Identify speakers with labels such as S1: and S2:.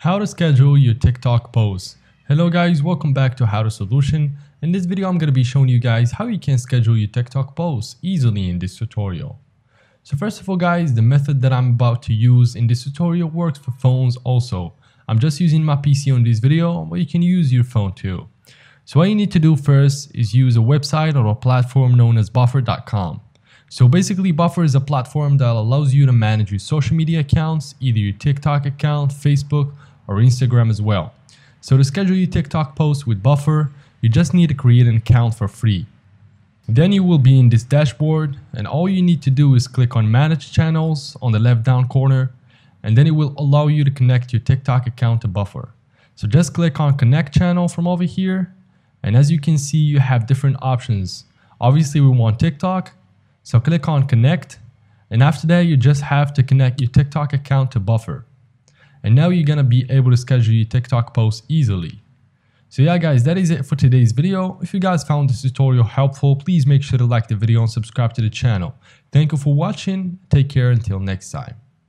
S1: How to schedule your TikTok posts. Hello guys, welcome back to How to Solution. In this video I'm going to be showing you guys how you can schedule your TikTok posts easily in this tutorial. So first of all guys, the method that I'm about to use in this tutorial works for phones also. I'm just using my PC on this video, but you can use your phone too. So what you need to do first is use a website or a platform known as buffer.com. So basically Buffer is a platform that allows you to manage your social media accounts, either your TikTok account, Facebook, or Instagram as well. So to schedule your TikTok posts with Buffer, you just need to create an account for free. Then you will be in this dashboard, and all you need to do is click on Manage Channels on the left down corner, and then it will allow you to connect your TikTok account to Buffer. So just click on Connect Channel from over here, and as you can see you have different options. Obviously we want TikTok, so click on Connect, and after that you just have to connect your TikTok account to Buffer. And now you're gonna be able to schedule your TikTok posts easily. So yeah guys, that is it for today's video. If you guys found this tutorial helpful, please make sure to like the video and subscribe to the channel. Thank you for watching. Take care until next time.